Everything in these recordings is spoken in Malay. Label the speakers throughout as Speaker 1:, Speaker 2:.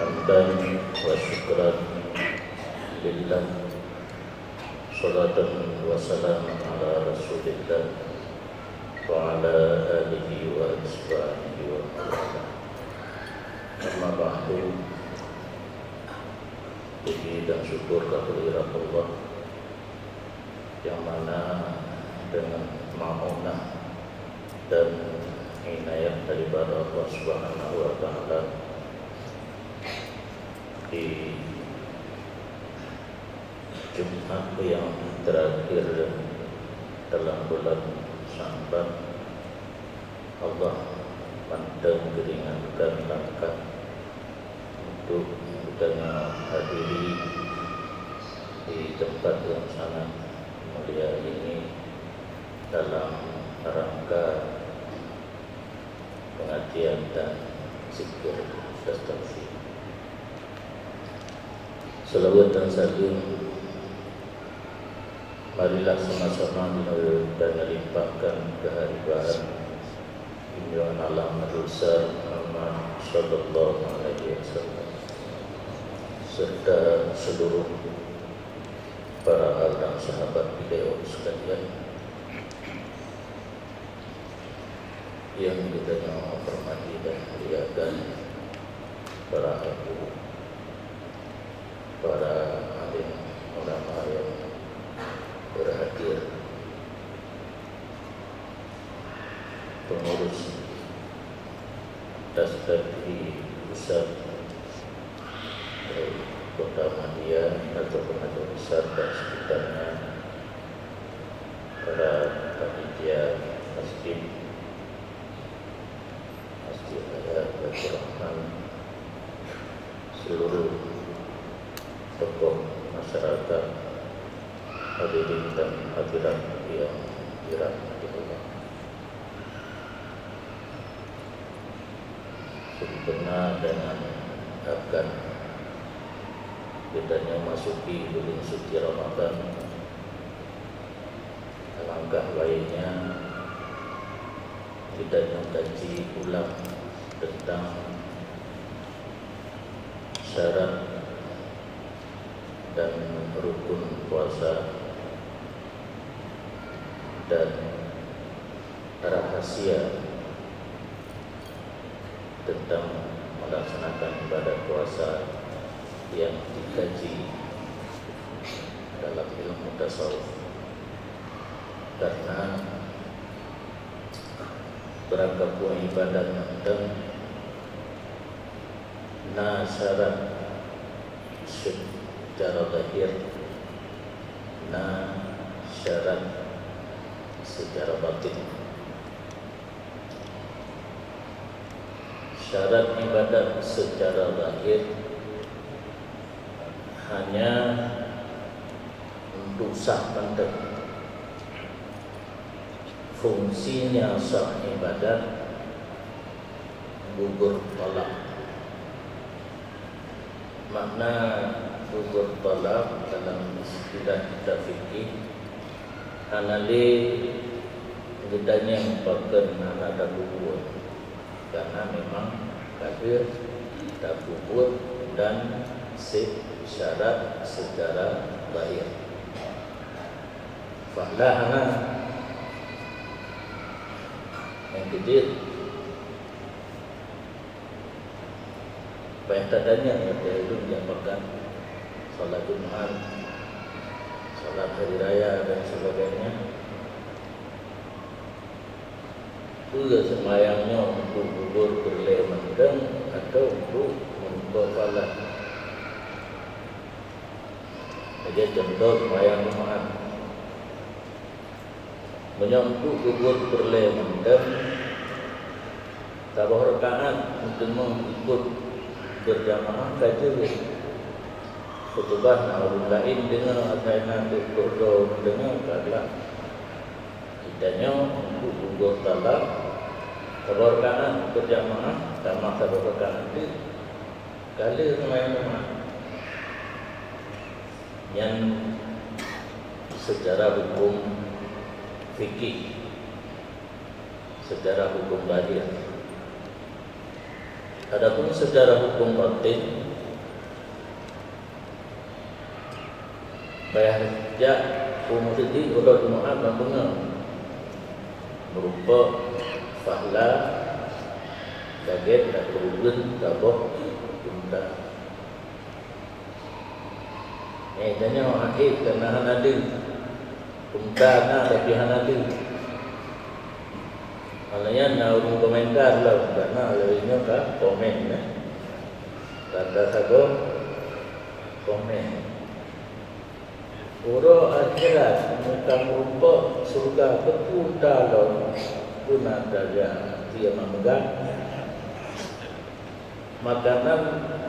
Speaker 1: حمدا وشكرا لله صلاة وسلاما على رسول الله وعلى آله وأصحابه ومن أما بعد. Puji dan syukur kehadirat Allah yang mana dengan ma'unah dan inayat daripada Allah Subhanahu wa Ta'ala di Jumat yang terakhir dalam bulan Sya'ban, Allah pandang meringankan langkah untuk kita hadiri di tempat yang sangat mulia ini dalam rangka pengajian dan zikir tasawuf. Selawat dan salam marilah sama-sama dan melimpahkan kehadiran junjungan alam manusia Muhammad sallallahu alaihi wasallam serta seluruh para ahli dan sahabat beliau sekalian yang kita hormati dan muliakan, para ibu, para alim ulama yang berhadir, pengurus Dasdaqi Pusat Kota Madya atau Kota Besar dan sekitarnya, para panitia masjid Raya Baitur Rahman, seluruh tokoh masyarakat, hadirin dan hadirat yang dirahmati Allah. Sempurna dengan akan kita memasuki bulan suci Ramadan, alangkah baiknya kita mengkaji ulang tentang syarat dan rukun puasa dan rahasia tentang melaksanakan ibadah puasa yang dikaji dalam ilmu tasawuf, karena berangkat buah ibadah dan syarat secara lahir, syarat secara batin. Syarat ibadah secara lahir hanya untuk sah pandang. Fungsinya sah ibadat gugur tolak. Makna gugur tolak dalam istilah kita fikih anali gedanya merupakan ada gugur, karena memang kafir tak gugur dan syarat secara lahir. Fahlahana yang kecil banyak tadanya yang itu diapakan salat Jumat, salat hari raya dan sebagainya. Itu semayangnya untuk gugur berleh mendeng atau untuk membawalah. Jadi contoh semayang Jumat menyambut gugur berleh mendeng, tabah rakaat untuk mengikut berjamaah kaji khutbah naudzubillahi dengan asainan berdoa dengan kala kitanya untuk gugur talak tabah rakaat berjamaah sama tabah rakaat itu kali semayang Jumat yang secara hukum fikih, secara hukum lahir. Adapun secara hukum batin Bayar sejak umur sedih Allah Tuhan dan bunga berupa fahla, baget dan kerugun, tabok, punta. Tanya orang akhir kerana hanada punta na tapi hanada. Malahnya nak urung komentar lah, kerana lainnya kan komen lah. Tanda sahaja komen. Uro akhirat muka merupa surga betul dalam guna daya dia memegang makanan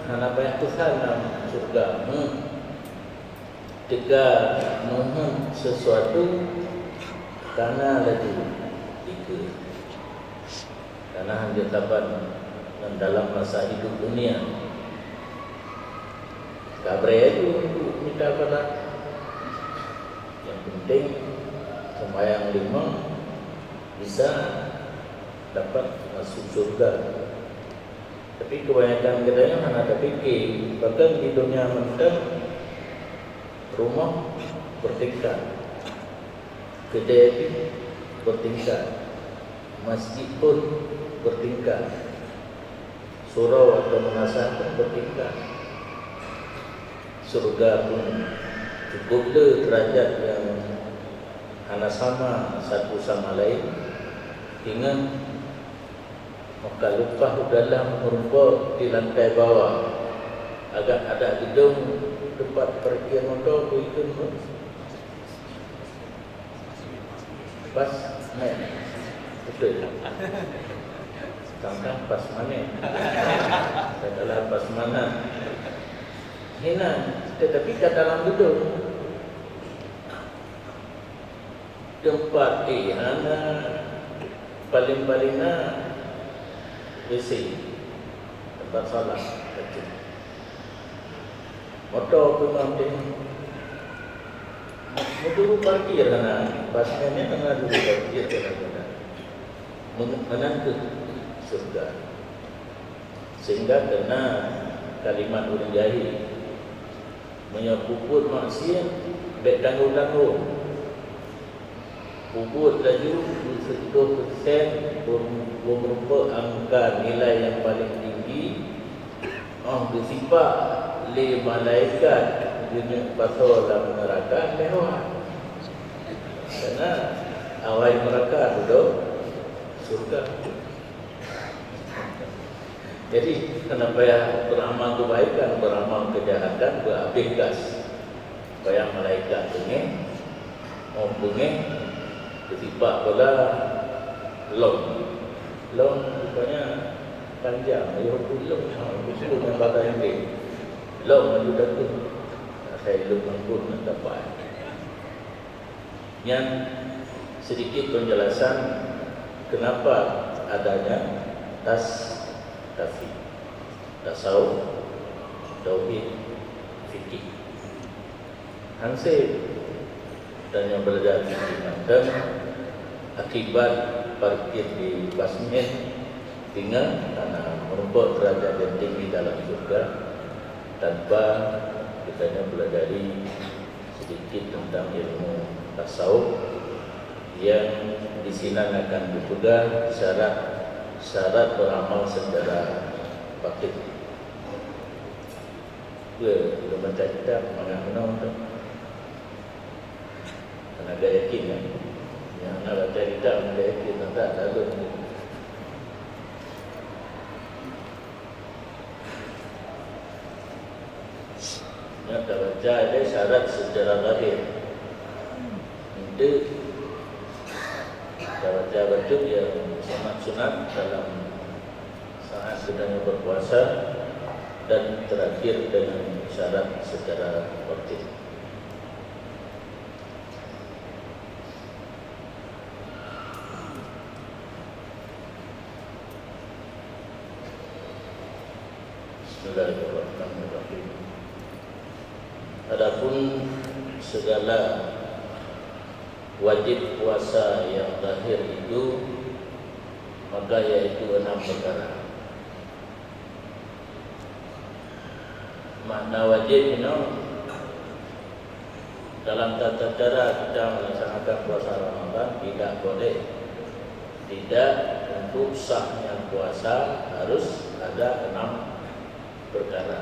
Speaker 1: hana payah Tuhan dalam surga jika sesuatu karena lagi tiga karena hanya taban dalam masa hidup dunia kabre itu minta pada yang penting sembahyang 5 bisa dapat masuk surga. Tapi kebanyakan katanya hanya ada fikir, bahkan di dunia mental rumah bertingkat, kedai bertingkat, masjid pun bertingkat, surau atau menasah pun bertingkat, surga pun cukuplah derajat yang hanya sama satu sama lain hingga maka lupa dalam merupa di lantai bawah agak ada gedung tempat parkir motor tu ikut pas naik betul tangkap pas mana adalah pas mana hina tetapi kat dalam gedung tempat hana paling-palingnya WC tempat salat kecil motor pun mampu motor parkir hana pasnya ni tengah dulu parkir kadang-kadang menantu surga sehingga kena kalimat urang jahil menyebut maksiat baik tanggung-tanggung puput laju 10% berupa angka nilai yang paling tinggi bersifat le malaikat dunia pasal dalam neraka lewat karena awal neraka duduk surga. Jadi kenapa ya beramal kebaikan, beramal kejahatan, berhabis gas. Supaya malaikat bunyi, mau bunyi, bersifat pula long. Long rupanya panjang, ya long. Itu yang kata yang ini. Long maju datu. Saya long pun dapat. Yang sedikit penjelasan kenapa adanya tasawuf, tauhid, fikih. Hansip dan yang belajar fikih dan akibat parkir di basement tinggal karena merupakan derajat yang tinggi dalam surga tanpa kita pelajari sedikit tentang ilmu tasawuf yang di sini akan dipegang syarat beramal secara fakir. Bila baca kitab mana-mana tu agak yakin kan? Yang nak baca kitab agak yakin tak lalu. Yang tak baca ada syarat secara lahir. Itu baca yang sunat-sunat dalam saat sedang berpuasa dan terakhir dengan syarat secara waktu. Bismillahirrahmanirrahim. Adapun segala wajib puasa yang lahir itu maka yaitu 6 perkara. Makna wajib dalam tata cara kita melaksanakan puasa Ramadan tidak boleh. Tidak, untuk sahnya puasa harus ada 6 perkara.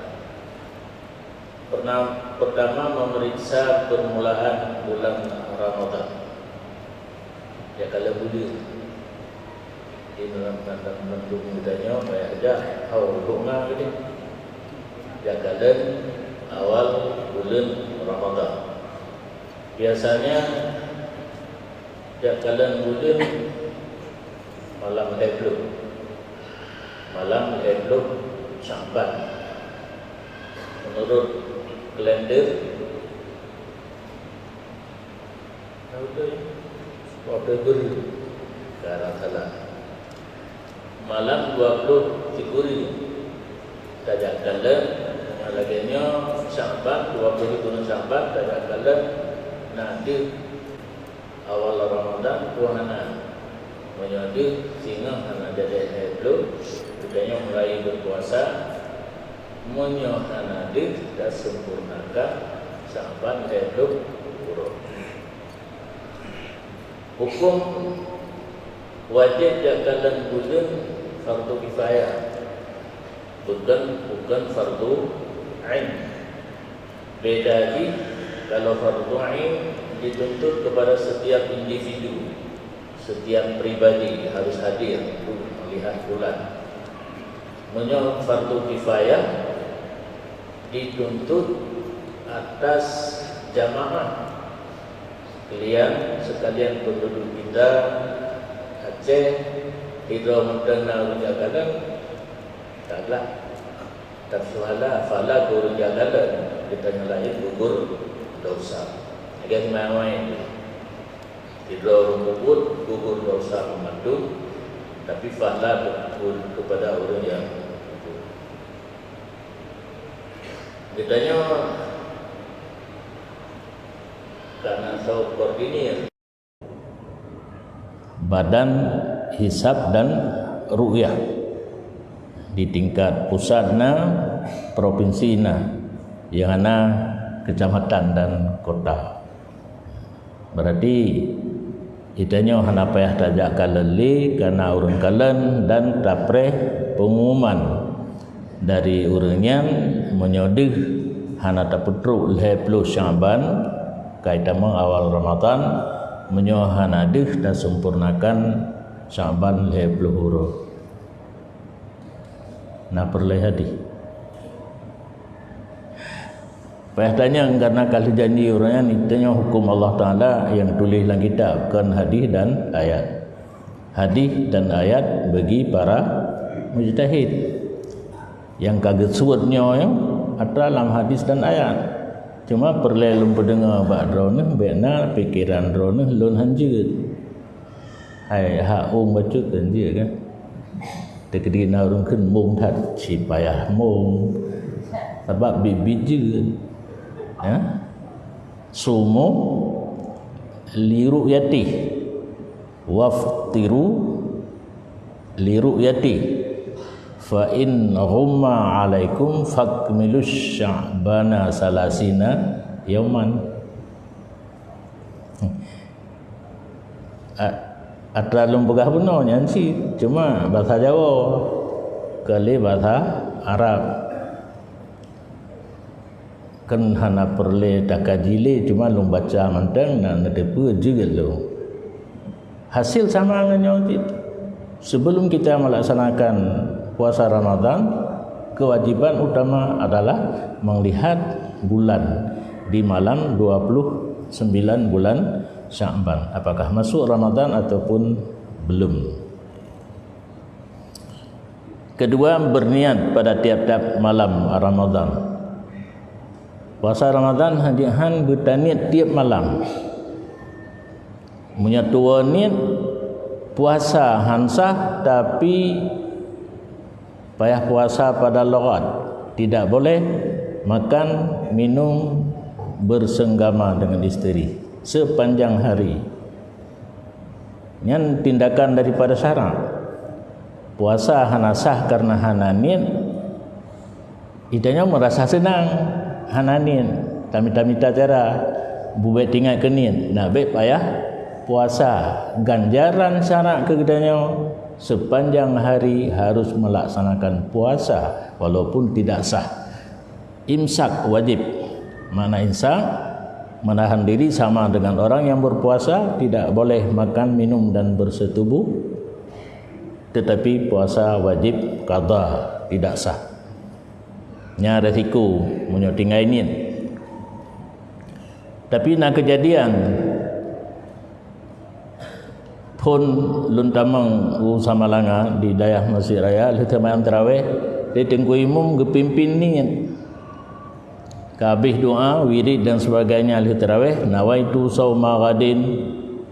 Speaker 1: Pertama, memeriksa permulaan bulan Ramadan. Ya kalau boleh di dalam tanda mendung mudanya bayar aja awal bunga ini. Ya kalau awal bulan Ramadan. Biasanya jakalan bulan malam 20 Sya'ban. Menurut kalender Februari sekarang salah malam 20 tajak kalan laginya Sya'ban 20 Sya'ban tajak kalan nanti awal Ramadan puasa menjadi sehingga anak jadi heblo budaya mulai berpuasa menyohanadir dan sempurnakan Sya'ban heblo buruk. Hukum wajib jagalan bulan fardu kifayah, bukan fardu ain. Beda lagi kalau fardu ain dituntut kepada setiap individu, setiap pribadi harus hadir untuk melihat bulan. Menurut fardu kifayah dituntut atas jamaah. Kalian sekalian penduduk kita Aceh, Hidro Mendana Rujagalan, taklah Tafsuhala, Fala Rujagalan, kita nyalain gugur dosa. Agak main-main. Hidro Rumput, gugur dosa memandung, tapi Fala betul kepada orang yang betul. Ditanya karena saya koordinir Badan Hisab dan Ru'yah di tingkat pusatna, provinsina, yang ana kecamatan dan kota. Berarti itanya hana payah tajak kaleli karena urang kalen dan tapreh pengumuman dari urangnya menyodih hana taputru 20 Sya'ban kaitama awal Ramadan menyohanadih dan sempurnakan Sya'ban 20 huruf. Nah perlihati Pahtanya karena kali janji orangnya nitanya hukum Allah Ta'ala yang tulis dalam kitab kan hadis dan ayat. Hadis dan ayat bagi para mujtahid yang kaget suatnya ya, ada dalam hadis dan ayat. Cuma perlu pendengar bakdrone bena pikiran drone lun hanjut. Hai ha baca kan dia kan. Tekedi na urang keun mung that si payah mung. Sebab bibijun. Ya. Sumu liru'yati waftiru liru'yati fa in ghumma alaikum fakmilus sya'bana salasina yauman. Atralum pegah benarnya sih cuma bahasa Jawa kali bahasa Arab kan hana perle takajile cuma lum baca mantang dan depa juga lo hasil sama dengan itu. Sebelum kita melaksanakan puasa Ramadan, kewajiban utama adalah melihat bulan di malam 29 bulan Sya'ban. Apakah masuk Ramadan ataupun belum. Kedua, berniat pada tiap-tiap malam Ramadan. Puasa Ramadan hadiahan berniat tiap malam. Menyatu niat puasa hansah tapi payah puasa pada logat, tidak boleh makan minum bersenggama dengan isteri sepanjang hari. Ini tindakan daripada syarak. Puasa hanasah karena hananin, idanya merasa senang hananin, tamita-mita cara buat tinggal ke niat nak baik payah puasa. Ganjaran syarat kegadanya sepanjang hari harus melaksanakan puasa walaupun tidak sah. Imsak wajib. Mana imsak? Menahan diri sama dengan orang yang berpuasa, tidak boleh makan, minum dan bersetubuh. Tetapi puasa wajib qada, tidak sah. Nya resiko menyotinggai niat. Tapi nak kejadian pun luntamang sama langa di daerah Masjid Raya letak mayam tarawih dia tengku imam kepimpin niat habis doa wirid dan sebagainya ahli tarawih nawaitu sauma ghadin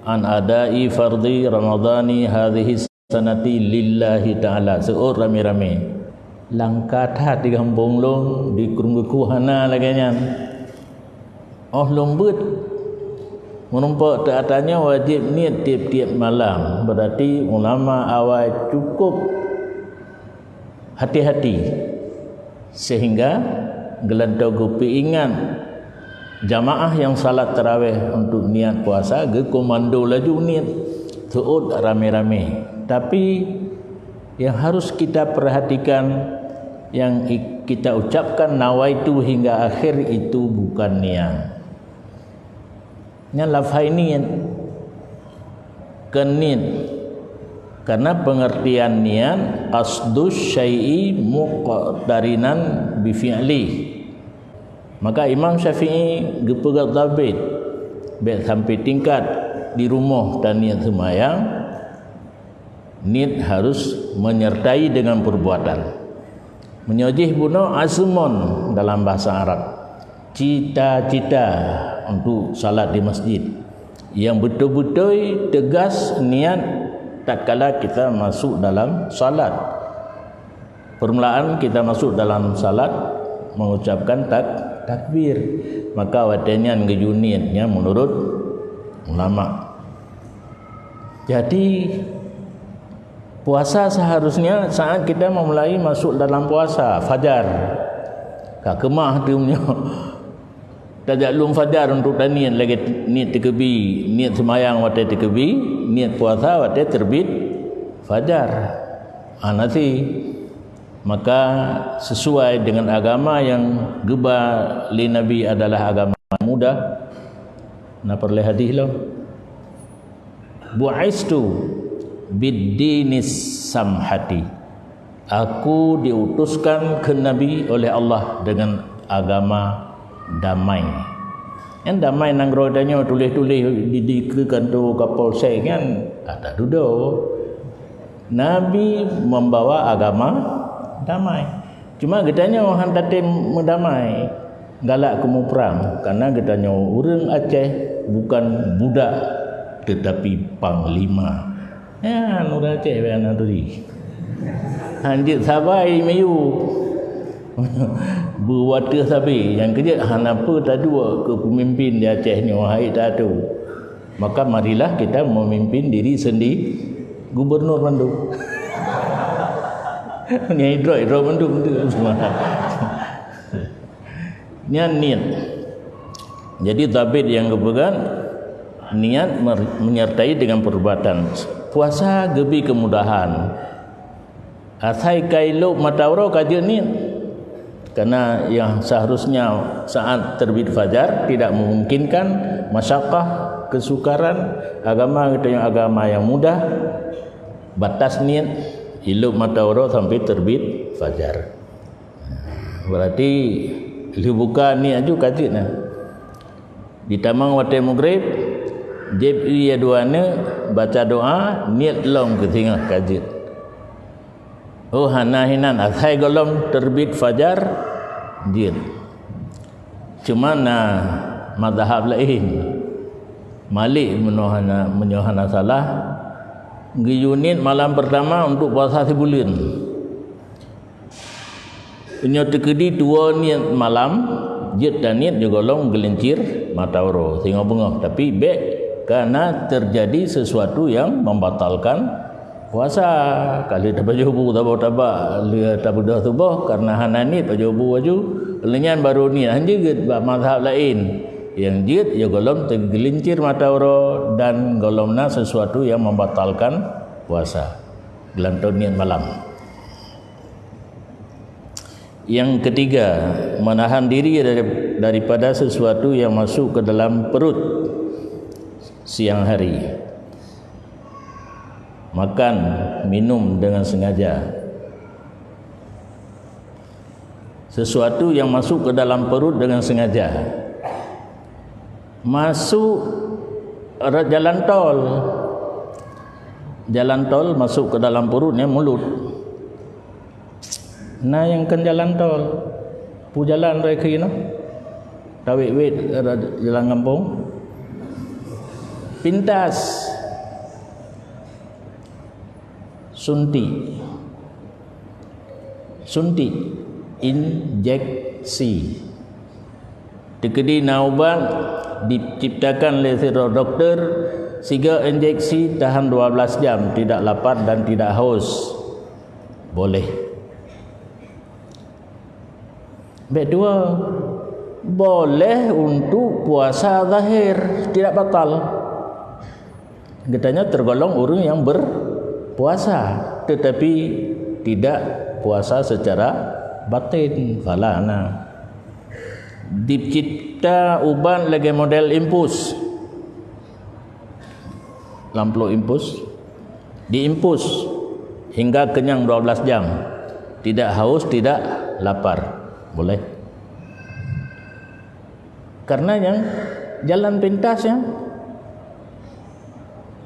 Speaker 1: an adai fardhi ramadhani hadhihi sanati lillahi ta'ala seur rame-rame langkat hat di kampung long di kurung hana laganya oh lombut menumpak taatanya wajib niat tiap-tiap malam. Berarti ulama awal cukup hati-hati sehingga gelantau gupi ingat jamaah yang salat tarawih untuk niat puasa ke komando laju niat tuut rame-rame. Tapi yang harus kita perhatikan yang kita ucapkan nawaitu hingga akhir itu bukan niat. Nya lafaz niat kenit karena pengertian niat qasdus syai'i muqtarinan bi fi'li. Maka Imam Syafi'i gepegat zabit baik sampai tingkat di rumah dan niat sembahyang niat harus menyertai dengan perbuatan. Menyojih buno azmon dalam bahasa Arab. Cita-cita untuk salat di masjid yang betul-betul tegas niat tatkala kita masuk dalam salat. Permulaan kita masuk dalam salat mengucapkan takbir, maka wadanya ngejuniatnya menurut ulama. Jadi puasa seharusnya saat kita memulai masuk dalam puasa fajar. Kak kemah tu punya tajak lum fajar untuk niat lagi niat tekebi, niat semayang waktu tekebi, niat puasa waktu terbit fajar. Nanti maka sesuai dengan agama yang geba li Nabi adalah agama mudah. Nah perle hadis lo. Bu'istu bid-dinis samhati. Aku diutuskan ke Nabi oleh Allah dengan agama damai. Yang damai nang rodanya tulis-tulis didikekan tu kapal saya kan ada duduk. Nabi membawa agama damai. Cuma getanya orang tatim mendamai galak kemu perang karena getanya orang Aceh bukan budak tetapi panglima. Ya orang Aceh yang tadi. Hanjit sabai mayu. Berwata sabi yang kerja hanapa tak dua ke pemimpin di Aceh ni wahai tak tu. Maka marilah kita memimpin diri sendiri gubernur Bandung. Ni hidro Bandung tu semua. Niat. Jadi tabid yang kepegang niat menyertai dengan perbuatan. Puasa gebi kemudahan. Asai kailuk matawro kaje niat. Karena yang seharusnya saat terbit fajar tidak memungkinkan masyaqqah, kesukaran, agama kita yang agama yang mudah, batas niat hiluk matawro sampai terbit fajar. Berarti dibuka niat juga kaji nah. Di tamang waktu maghrib jeb ia duana baca doa niat long ke tengah kaji. Oh hanahinan asai golong terbit fajar jin. Cuma mazhab lain Malik menyohana salah ngiyunit malam pertama untuk puasa sebulan. Punya tekedi dua niat malam jid dan niat juga long gelincir matawro tengok bengok tapi baik karena terjadi sesuatu yang membatalkan puasa. Kali tak baju bu tabak lihat tak budah tubuh karena hanani baju bu baju lenyan baru ni hanya mazhab lain Yang jid ya golom tergelincir mata oro dan golomna sesuatu yang membatalkan puasa. Gelanton niat malam. Yang ketiga, menahan diri daripada sesuatu yang masuk ke dalam perut siang hari. Makan, minum dengan sengaja. Sesuatu yang masuk ke dalam perut dengan sengaja. Masuk jalan tol. Jalan tol masuk ke dalam perutnya mulut. Nah yang kan jalan tol, pu jalan raya kena, tawik wet jalan kampung, pintas, suntik, injeksi. Tekedi naubat diciptakan oleh doktor, sehingga injeksi tahan 12 jam, tidak lapar dan tidak haus. Boleh. Kedua, boleh untuk puasa zahir, tidak batal. Katanya tergolong orang yang berpuasa, tetapi tidak puasa secara batin. Falana. Dicipta ubat lagi model impus. Lamplo impus. Diimpus hingga kenyang 12 jam. Tidak haus, tidak lapar. Boleh. Karena yang jalan pintas ya.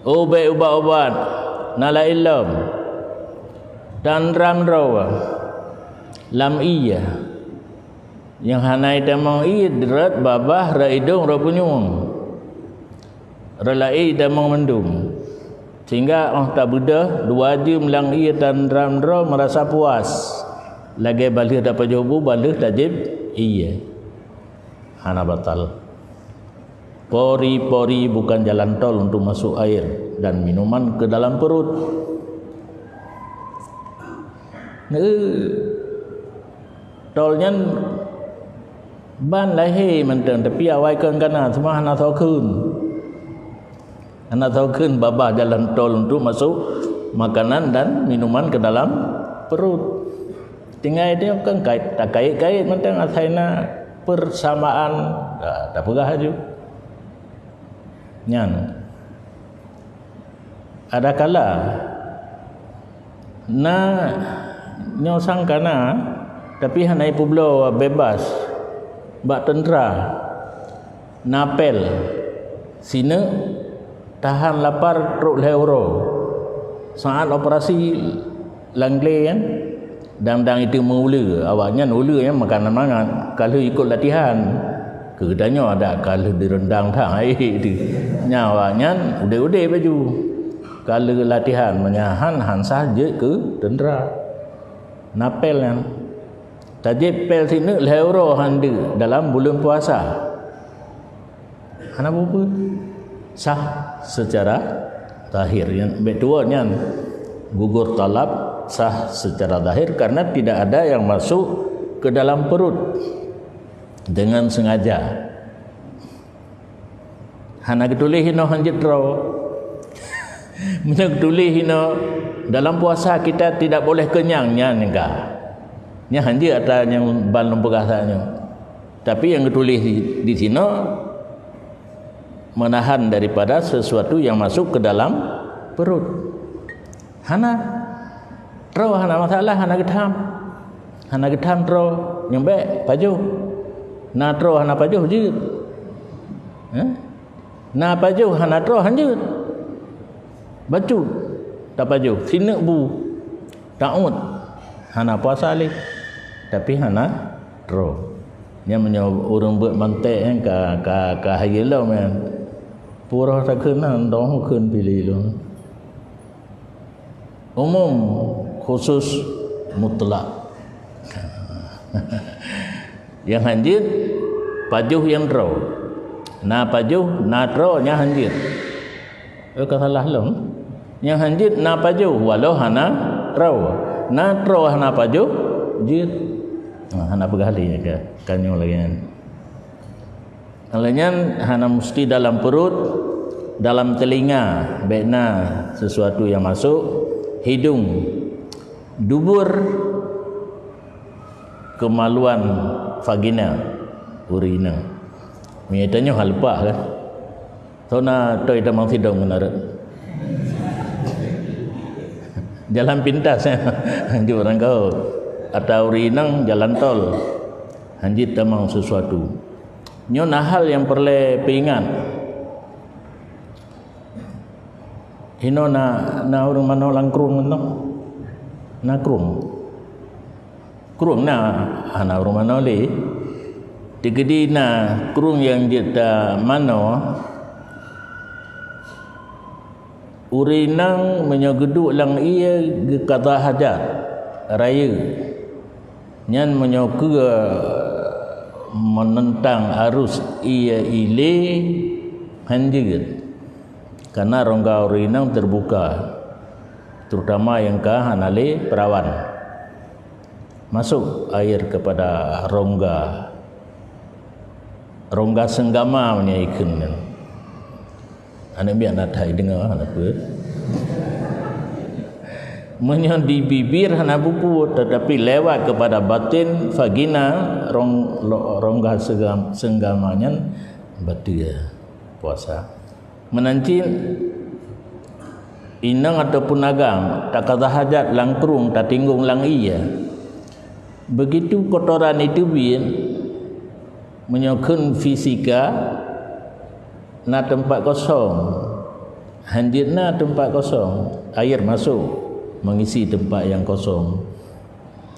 Speaker 1: Ubat-ubat nala ilm dan ramrawa lam iya yang hanai tamang idrat babah ra idung ra punyung relai damang mendung sehingga tak budah 2 jam lang iya dan ramra merasa puas. Lagi balik dapat jobu balik tajib iya hana batal. Pori-pori bukan jalan tol untuk masuk air dan minuman ke dalam perut. Tolnya ban lahir mentang tapi awai kan kana semua hana tahu kun babah jalan tol untuk masuk makanan dan minuman ke dalam perut. Tinggal dia kan tak kait mentang asaina persamaan tak pegah haju. Nyan. Ada kala na nyosang kana tapi hanai publo bebas bak tentera napel sine tahan lapar truk leuro saat operasi langle kan dang itu mula awaknya ula yang makanan mangan kalau ikut latihan kedanya ada kalau direndang tak itu nyawanya udah baju kalau latihan menyahan hansah je ke tentera napel yang tajib pel sini leuro handi dalam bulan puasa hana apa sah secara zahir yang betuanya gugur talab sah secara zahir karena tidak ada yang masuk ke dalam perut dengan sengaja. Hana ketulih hino hanjit raw. Mana ketulih hino dalam puasa kita tidak boleh kenyangnya enggak. Nya hanjit ada yang balum perkasanya. Tapi yang ketulih di sini menahan daripada sesuatu yang masuk ke dalam perut. Hana Tro hana masalah hana gedham tro nyembek pajuh na tro hana pajuh je na pajuh hana tro hanjut baju tak pajuh sinek bu taut hana puasa leh tapi hana tro nya menyo urang buat mantek kan ka hayelo men pura tak kena dong keun pilih lu umum khusus mutlak. Yang hanjir pajuh yang draw. Na pajuh na draw nya hanjir. Salah long. Yang hanjir na pajuh walau hana draw. Na draw hana pajuh jir. Hana begali ke kanyo lagi.
Speaker 2: Halanya hana mesti dalam perut, dalam telinga, bekna sesuatu yang masuk, hidung, dubur, kemaluan vagina, urina. Mietanya halpa kan. So na toy damang sidong menara. Jalan pintas ya. Hanji orang kau atau urinang jalan tol. Hanji damang sesuatu. Nyo hal yang perlu peingat. Hino na orang mana langkrung mentok. Na krung ana orang mana le. Digedi na krung yang kita mano urinang menyogeduk lang ia kata hajat raya nyan menyoke menentang arus ia ile hanjir karena rongga urinang terbuka terutama yang ke hanale perawan masuk air kepada rongga senggama menyaikan anak biar nak thai dengar apa menyon di bibir hana buku tetapi lewat kepada batin vagina rongga senggamanya batil puasa menanti inang ataupun agam tak kata hajat langkrung tak tinggung lang iya begitu kotoran itu bin menyokun fisika na tempat kosong hanjitna tempat kosong air masuk mengisi tempat yang kosong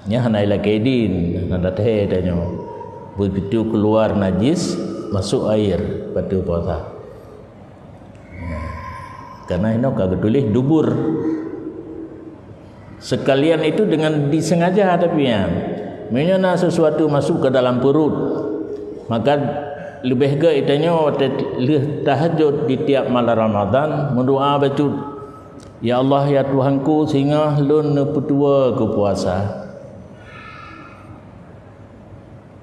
Speaker 2: nya hanai lakedin nada teh danyo begitu keluar najis masuk air pada puasa karena ini kagak tulis dubur sekalian itu dengan disengaja tapi ya menyana sesuatu masuk ke dalam perut maka lebih ke itanya tahajud di tiap malam Ramadan mendoa baca ya Allah ya Tuhanku sehingga lun petua ke puasa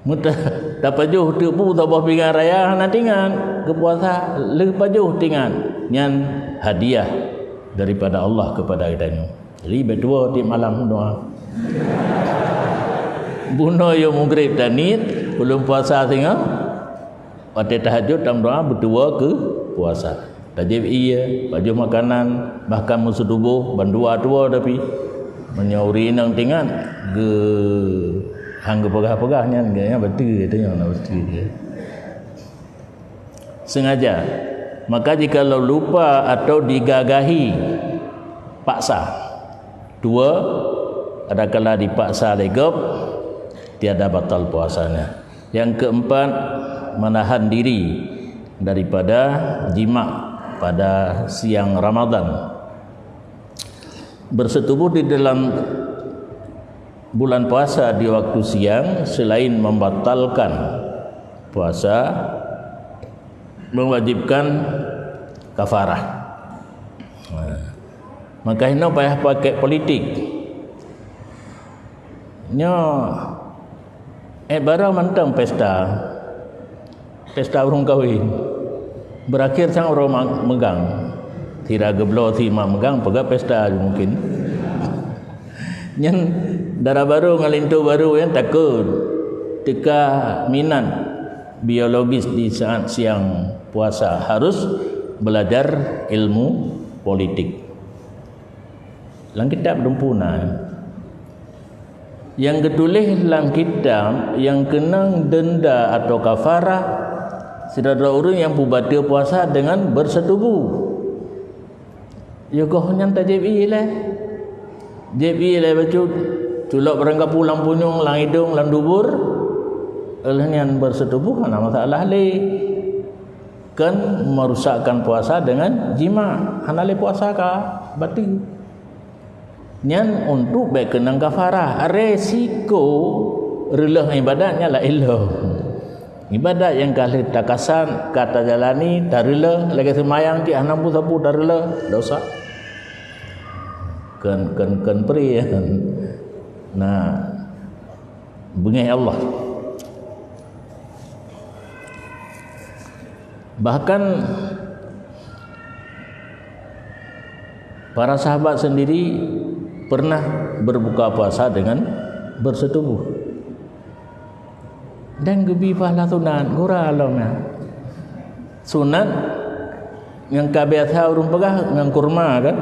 Speaker 2: mudah dapat jauh tu pu tabah pingan raya nanti ngan ke puasa lepas jauh tingan nyan hadiah daripada Allah kepada itanya jadi berdua di malam doa bunuh yang maghrib dan nit belum puasa sehingga pada tahajud dan doa berdua ke puasa tajib iya baju makanan bahkan musuh tubuh bandua tua tapi menyauri nang tingan ge hangga pegah-pegahnya gaya betul itu yang betul sengaja maka jika lupa atau digagahi paksa dua adakala dipaksa legap tiada batal puasanya yang keempat menahan diri daripada jima pada siang Ramadan bersetubuh di dalam bulan puasa di waktu siang selain membatalkan puasa mewajibkan kafarah maka ini payah pakai politik nya barang mantang pesta urung kahwin berakhir sang orang megang tira geblo ti mak megang pega pesta mungkin nyen darah baru ngalintu baru yang takut tika minat biologis di saat siang puasa harus belajar ilmu politik lang kitab dumpunan yang ketulih lang kitab yang kenang denda atau kafarah sedara orang yang pubatia puasa dengan bersetubuh yogoh nyang tajib ilah JB lah baca culak berangkat pulang punyung lang hidung lang dubur yang bersetubuh kan masalah le kan merusakkan puasa dengan jima hanale puasa ka batil nyan untuk baik kenang kafarah resiko relah ibadatnya la ilah ibadat yang kali takasan kata jalani tarila lagi semayang ti anampu sapu tarila dosa kan peri nah bengai Allah Bahkan para sahabat sendiri pernah berbuka puasa dengan bersetubuh. Dan gebi pahala sunat gura alamnya. Sunat yang biasa urung pegah dengan kurma kan.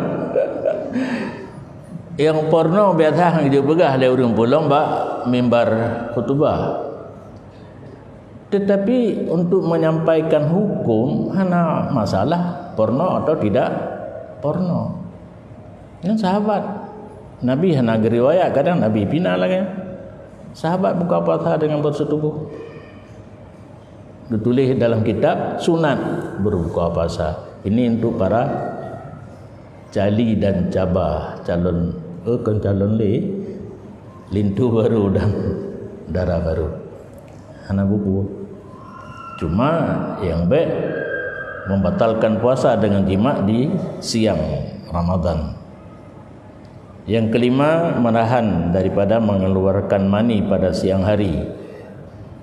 Speaker 2: Yang porno biasa hang dia pegah le urung pulang bak mimbar khutbah. Tetapi untuk menyampaikan hukum hana masalah porno atau tidak porno. Yang sahabat Nabi hana riwayat kadang Nabi bina lagi. Sahabat buka puasa dengan bersetubuh. Ditulis dalam kitab sunat berbuka puasa. Ini untuk para cali dan cabah calon lintu baru dan darah baru. Hana buku. Cuma yang baik membatalkan puasa dengan jima di siang Ramadan. Yang kelima, menahan daripada mengeluarkan mani pada siang hari.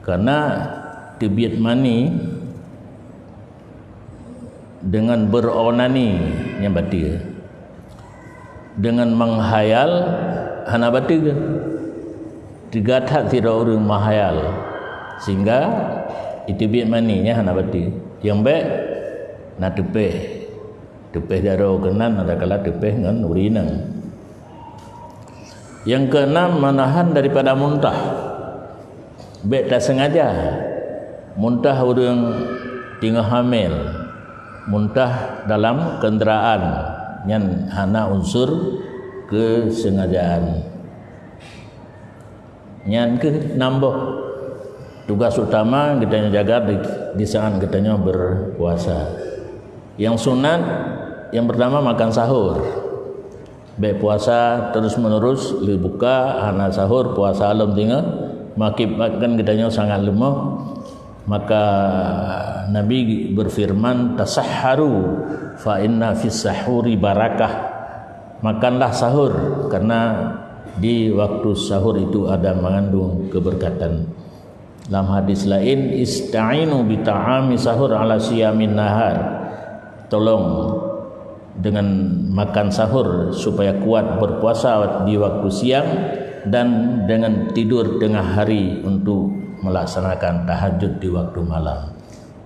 Speaker 2: Karena tebiat mani dengan beronani yang batil. Dengan menghayal hana batil. Tiga tak tidak orang menghayal. Sehingga tebiat maninya hana batil. Yang baik nak tepeh. Tepeh darah kenan ada kala tepeh dengan urinang. Yang keenam, menahan daripada muntah. Baik tak sengaja. Muntah orang tengah hamil. Muntah dalam kenderaan yang hana unsur kesengajaan. Yang ke nambah tugas utama kita jaga di saat kita berpuasa. Yang sunat yang pertama makan sahur. Baik puasa terus menerus li buka hana sahur puasa alam tinggal mengakibatkan kitanya sangat lemah, maka Nabi berfirman tasahharu fa inna fis sahuri barakah. Makanlah sahur karena di waktu sahur itu ada mengandung keberkatan. Dalam hadis lain ista'inu bi ta'ami sahur ala siyamin nahar. Tolong dengan makan sahur supaya kuat berpuasa di waktu siang dan dengan tidur tengah hari untuk melaksanakan tahajud di waktu malam.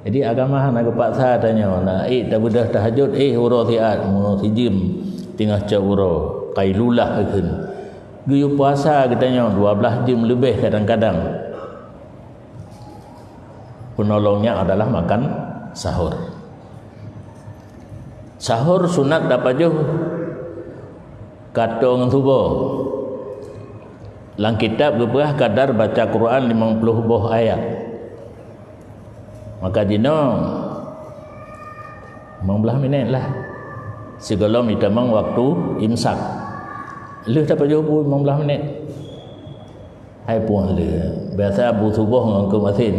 Speaker 2: Jadi agama nak paksa tanya nak tak budah tahajud huro tiat mu tijim tengah cawuro qailulah keun. Guyu puasa katanya 12 jam lebih kadang-kadang. Penolongnya adalah makan sahur. Sahur sunat dapat jauh kata dengan tubuh. Dalam kitab berperah kadar baca Quran 50 buah ayat. Maka dino 15 minit lah. Segala mitamang waktu imsak. Lu dapat jauh 15 minit. Hai puan lu. Biasa abu tubuh dengan kemasin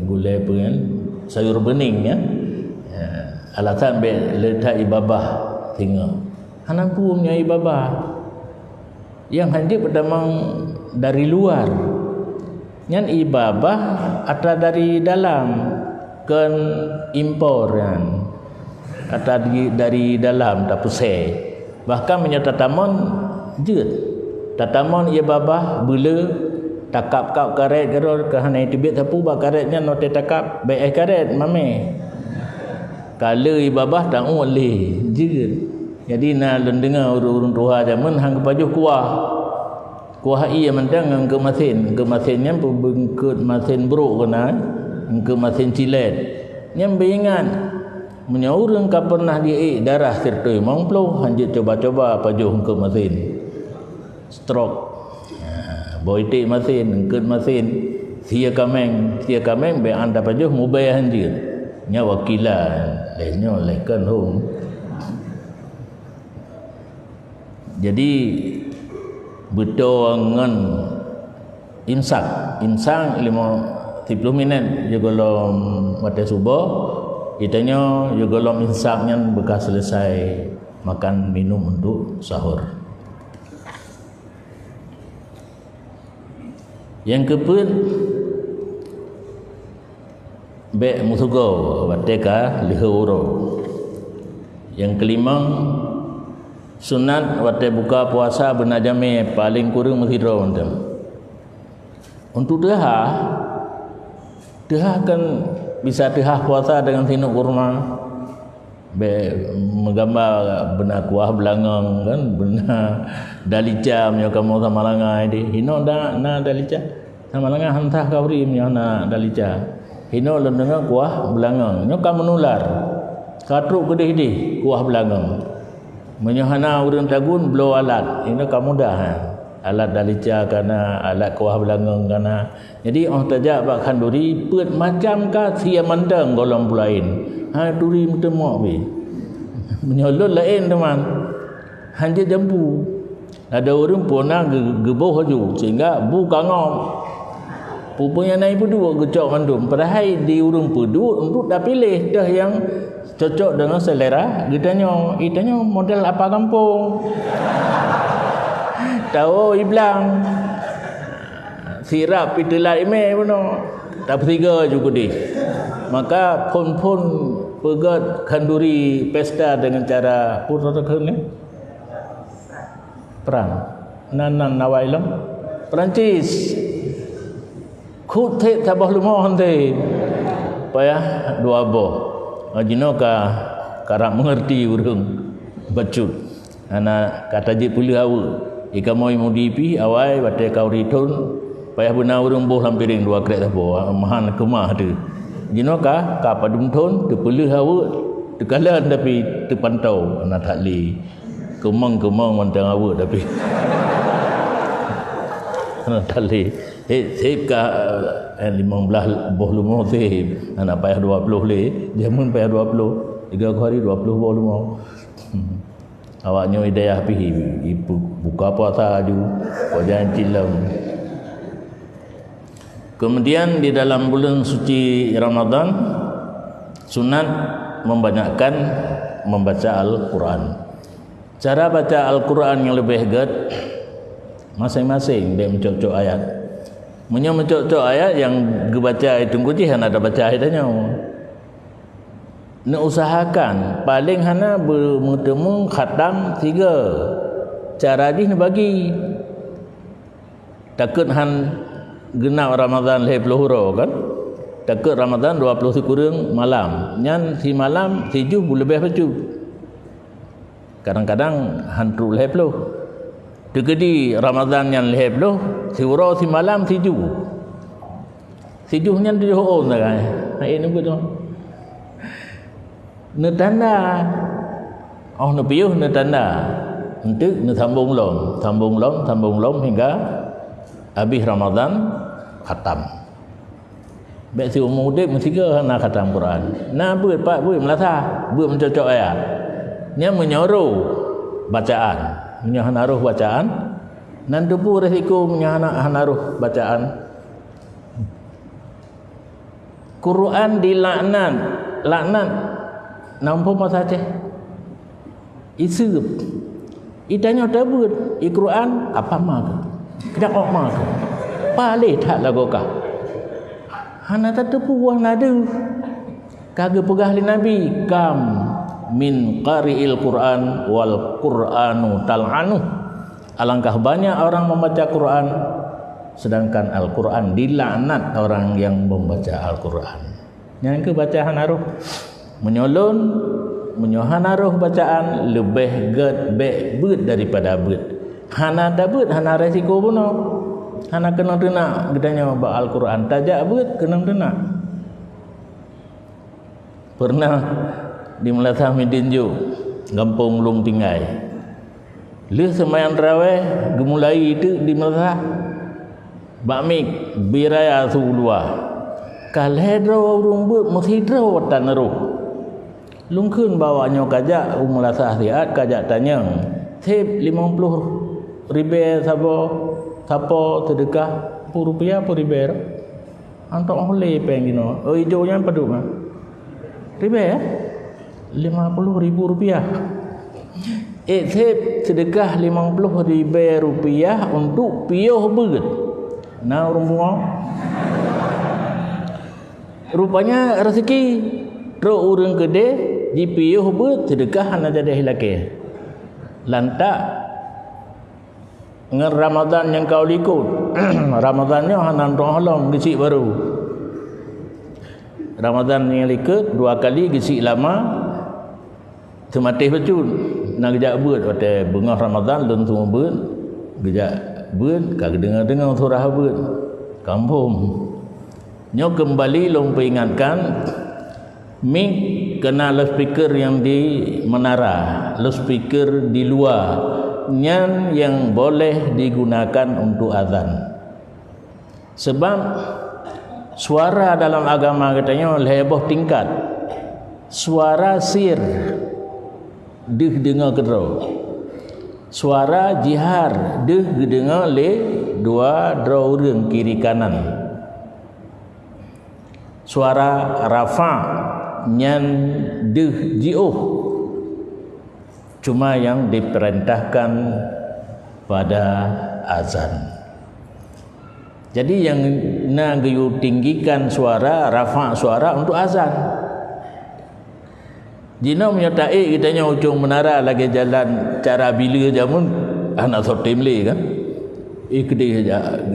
Speaker 2: gulai pengen sayur bening ya. Alasan letak ibabah tinggal. Hana punya ibabah. Yang hadir pertama dari luar. Yang ibabah atau dari dalam kan impor kan. Atau dari dalam tak pusai. Bahkan menyata taman jut. Tatamon ibabah bela takap kau karet geror ke hana tibet tapu ba karetnya no te takap baik karet mame. Kalau ibabah tak boleh jerit. Jadi nak dengar urun tuha zaman hang pajuh kuah ia mentang ang ke masinnya pembengkut masin bro kena ke masin cilet nyam beingat menyaurang ka pernah dia darah serta mangplo hanjit coba-coba pajuh ke masin stroke boitik masin ke masin sia kameng be anda pajuh mubai hanjit nya wakilan lenyo lekan home. Jadi betul ngan imsak 50 minit juga lom mata subuh itanya juga lom imsaknya bekas selesai makan minum untuk sahur. Yang keempat be musugo wateka lihuro. Yang kelima, sunat wate buka puasa benajame paling kurang mesti untuk Tehah kan bisa tehah puasa dengan tinuk kurma. Be menggambar benar kuah belangang kan, benar dalica punya kamu sama langai di. Hino na dalica sama langai hantah kauri punya na dalica. Hino lendenga kuah belangang. Nyo kamu menular. Katruk kedih di kuah belangang. Menyahana urang tagun blow alat. Hino kamu dah. Alat dalica kana alat kuah belangang kana. Jadi orang tajak bak kanduri put macam ka sia mandang golong pulain. Duri mutemok be. Menyolot lain teman. Hanya jambu. Ada orang puna geboh ju sehingga bu kangom. Pupunya naik berdua gecok mandum. Padahal di urung peduk untuk dah pilih dah yang cocok dengan selera. Itanya model apa kampung. Tahu iblang sirap itulah ime puno tak bertiga juga di. Maka pun pegat kanduri pesta dengan cara puratakan ni perang nanan nawailam Perancis kutet tabah lumah hante payah dua boh ajino ka karak mengerti urang bacut ana kata je pulih awu ika moi mudipi awai bate kau ritun payah benar urang boh lampiring dua krek boh mahan kemah tu jino ka padum thon tu pulih awu tekalan tapi terpantau anak takli kemang mantang awu tapi anak takli sip ka 15 boh lumah sip anak payah 20 le jamun payah 20 3 hari 20 boh lumah. Awaknya hidayah pergi buka puasa aju jangan cilam. Kemudian di dalam bulan suci Ramadan sunat membanyakkan membaca Al-Quran. Cara baca Al-Quran yang lebih hebat masing-masing dia mencocok ayat. Mencocok ayat yang dibaca itu kujihan ada baca ayatnya. Nak usahakan paling hana bertemu khatam 3. Cara ni bagi takut han genap Ramadan leh peluru kan. Takut Ramadan 20 kurang malam. Nyan si malam 7 lebih pacu. Kadang-kadang han tru leh peluh. Dekedi Ramadan yang leh peluh si urau si malam 7. 7 nyan 7 on dah kan. Hai ni betul. Netanda nepiuh netanda untuk sambung lom hingga habis Ramadan khatam. Baik si umur dia mesti ke nak khatam Quran. Nah buat pak buat melasa, buat mencocok ayat. Nya menyuruh bacaan, menyahanaruh bacaan. Nan debu resiko menyahanaruh bacaan. Quran dilaknat, nampak masa Aceh isup itanya tabut Al-Quran apa mak kedak mak palih tak lagu kah hana tatapu wah nadu kagak pegah li nabi kam min qari'il Quran wal Quranu tal'anu alangkah banyak orang membaca Quran sedangkan Al-Quran dilaknat orang yang membaca Al-Quran yang ke bacaan haruh menyohanaruh bacaan lebih bet daripada bet. Hana ada bet, hana resiko pun. Hana kena tenak gedanya baca Al-Quran. Tajak bet kena tenak. Pernah di Melatah Midinju, Gampung Lung Tinggai. Leh semayang tarawih gemulai itu di Melatah. Bakmik biraya sulua. Kalhedro rumbut muthidro watan ruh. Lungkun bawanya kajak umulasah siat kajak tanyang sip 50 ribe siapa sedekah rupiah per ribe antok boleh pengino hijaunya peduk mah ribe 50,000 rupiah sip sedekah 50,000 rupiah untuk piuh beget nah rumpuang rupanya rezeki terus urang kedai dipiyuh ber sedekah hana jadi hilake lantak dengan Ramadan yang kau likut Ramadannya hana tolong gisi baru Ramadan yang likut 2 kali gisi lama sematih becun nak gejak beut pada bengah Ramadan lun semua beut gejak beut kagak dengar surah beut kampung nyo kembali long peringatkan mik kena loudspeaker yang di menara loudspeaker di luar nyan yang boleh digunakan untuk azan sebab suara dalam agama katanya heboh tingkat suara sir deh dengar kedro suara jihar deh dengar le dua draw urang kiri kanan suara rafa nyan deh jiuh cuma yang diperintahkan pada azan. Jadi yang nak gayu tinggikan suara, rafa suara untuk azan. Jina menyertai kitanya ujung menara lagi jalan cara bila jamun anak sotim le kan. Kedai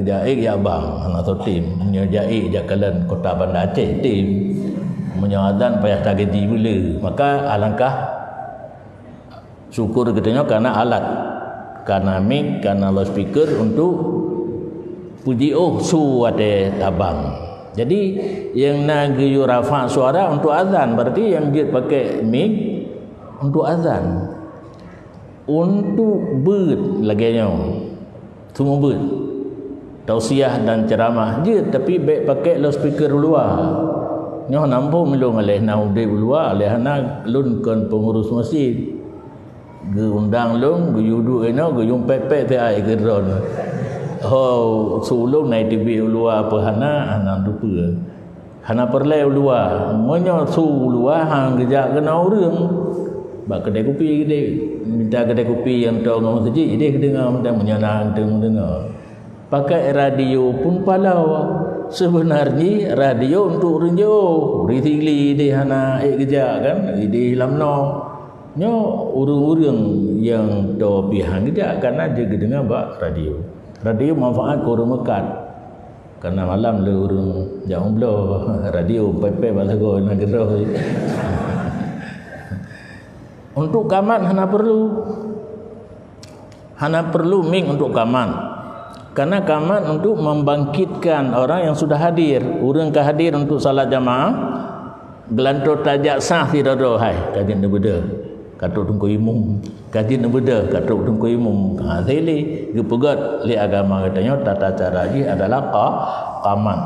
Speaker 2: jai ya bang anak sotim menyertai jakalan kota Bandar Aceh tim menyazan payah tagedi bila. Maka alangkah syukur katanya karena alat, karena mic, karena loudspeaker untuk puji suate tabang. Jadi yang nak gayu rafa suara untuk azan, berarti yang dia pakai mic untuk azan. Untuk beut laginya semua beut tausiah dan ceramah je, tapi baik pakai loudspeaker luar. Nyoh nampu melong aleh naudai luar aleh anak lun kon pengurus masjid. Undang long guyudu eno guyung pepe te ai gedron ho sulung nai tibi luar apa hana dupa hana perle luar monyo su luar hang gejak kena urang bak kedai kopi gede minta kedai kopi yang tau ngomong saji dia dengar mendang menyanang dengar pakai radio pun palau sebenarnya radio untuk urang jauh ritili dia hana gejak kan di lamno nyo urang-urang yang do pihang dia karena dia dengar bak radio manfaat ko urang mekat karena malam le urang jauh blo radio pepe bala go nak gero untuk kamat hana perlu ming untuk kamat karena kamat untuk membangkitkan orang yang sudah hadir urang ka hadir untuk salat jamaah gelantor tajak sah tidak do hai kajian beda katuk tungku imum kaji nak beda katuk tungku imum sele gepegat li agama katanya tata cara ni adalah qamat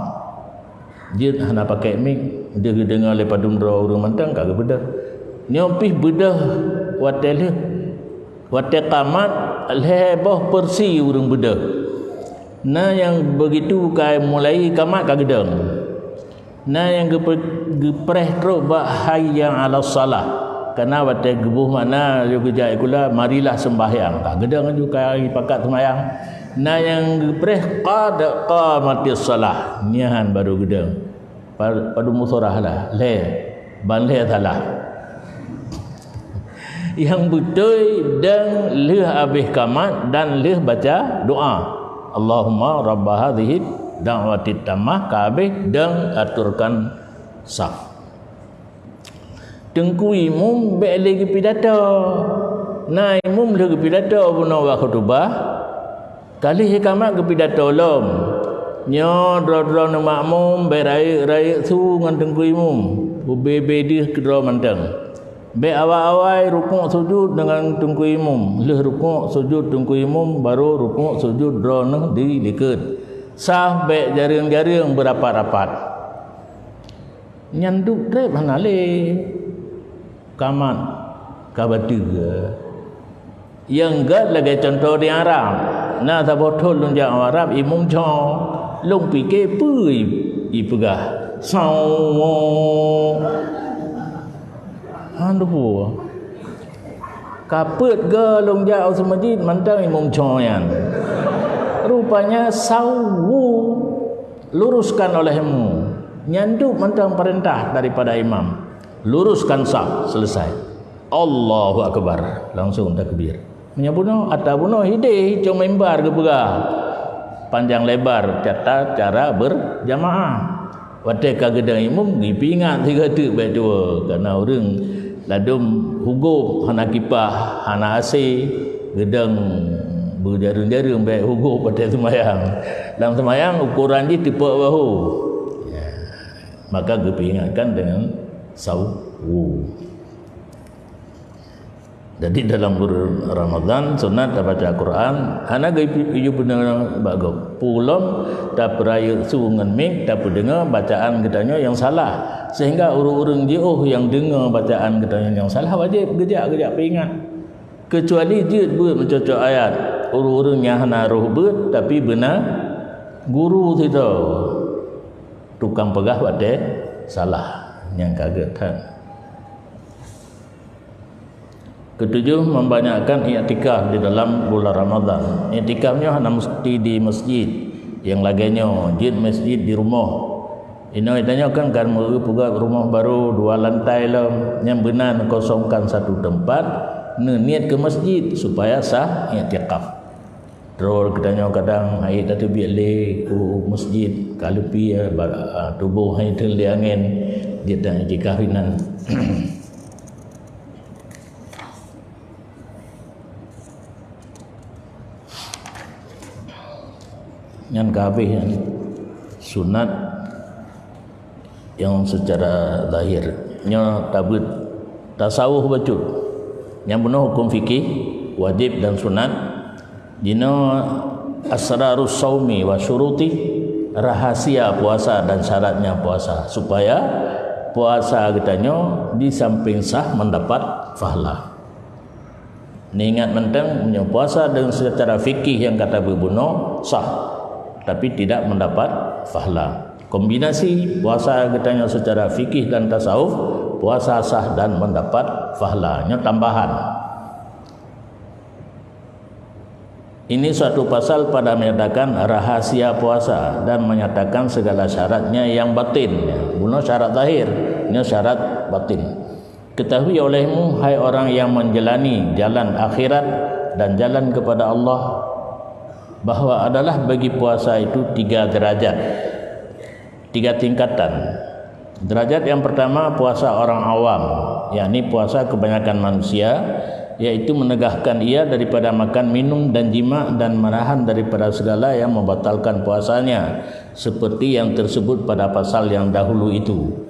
Speaker 2: dia hana pakai mic dia dengar lepas dumro urang mantang kagak beda nyopih beda watele wate qamat leboh persi urang beda nah yang begitu kai mulai qamat kagak deng nah yang gepreh terus ba hayya ala salah karena wate gebuh mana yo gejai kula marilah sembahyang tak gedang juga pakat sembahyang nah yang preh qad qamatis salah nihan baru gedang padu musorah lah le ban le salah yang betul dan leh habis kamat dan leh baca doa Allahumma rabb hadhihi da'wati tammah kabeh dan aturkan saf Tengku imum baik lagi pidato. Nah imum lagi pidato bunuh wa khutbah. Kali hikamat ke pidato lom. Nyo dro-dro na makmum berai-rai su ngan tengku imum. Bebe dia kedro mantang. Be awal-awal rukuk sujud dengan tengku imum. Leh rukuk sujud tengku imum baru rukuk sujud dro nah diliket. Sah be jaring-jaring berapat-rapat. Nyanduk trep hanale. Kamat kabatu yang gad lagi contoh di Arab nah tak botol lun jak Arab imum cho lung pikir pui ipegah saw handu kapet ge lung jak aus masjid mantang imum cho yan rupanya sawu luruskan olehmu nyanduk mentang perintah daripada imam, luruskan saf, selesai. Allahu akbar, langsung takbir. Menyabuno atabuno hidih cuma mimbar ke berah. Panjang lebar cara berjamaah. Watai kagedang imam dipingat tiga tu baik dua kerana orang ladum hukum hana kipah hana AC gedang berjarum-jarum baik hukum pada semayang. Dalam semayang ukuran dia tepak bahu. Ya. Maka dipingatkan dengan sawu. Jadi dalam bulan Ramadan sunat baca Quran hana gaya benar bagus. Pulang tak peraya sungan mik tak dengar bacaan katanya yang salah sehingga orang-orang jauh yang dengar bacaan katanya yang salah wajib gejak-gejak peringat. Kecuali dia buat mencocok ayat orang-orang yang hana roh buat tapi benar guru itu tukang pegah pada salah yang kaget kan. Ketujuh, membanyakkan i'tikaf di dalam bulan Ramadan. I'tikafnya hanya mesti di masjid. Yang laginya jid masjid di rumah. Ini itanya kan mau buat rumah baru 2 lantai lah. Yang benar kosongkan satu tempat, niat ke masjid supaya sah i'tikaf. Terus katanya kadang air tadi biar le masjid kalau pi tubuh hai tel di angin dia tak i'tikafinan. Yang kabeh yang sunat yang secara zahir nya tabut tasawuf bacut yang benar hukum fikih wajib dan sunat dina asrarus saumi wa syuruti rahasia puasa dan syaratnya puasa supaya puasa katanya di samping sah mendapat pahala. Ni ingat mentang punya puasa dengan secara fikih yang kata berbunuh sah tapi tidak mendapat pahala. Kombinasi puasa katanya secara fikih dan tasawuf, puasa sah dan mendapat pahalanya tambahan. Ini suatu pasal pada menyatakan rahasia puasa dan menyatakan segala syaratnya yang batin. Bukan syarat zahir, ini syarat batin. Ketahui olehmu hai orang yang menjalani jalan akhirat dan jalan kepada Allah bahawa adalah bagi puasa itu 3 derajat, 3 tingkatan. Derajat yang pertama puasa orang awam, yakni puasa kebanyakan manusia, yaitu menegahkan ia daripada makan, minum dan jima dan menahan daripada segala yang membatalkan puasanya, seperti yang tersebut pada pasal yang dahulu itu.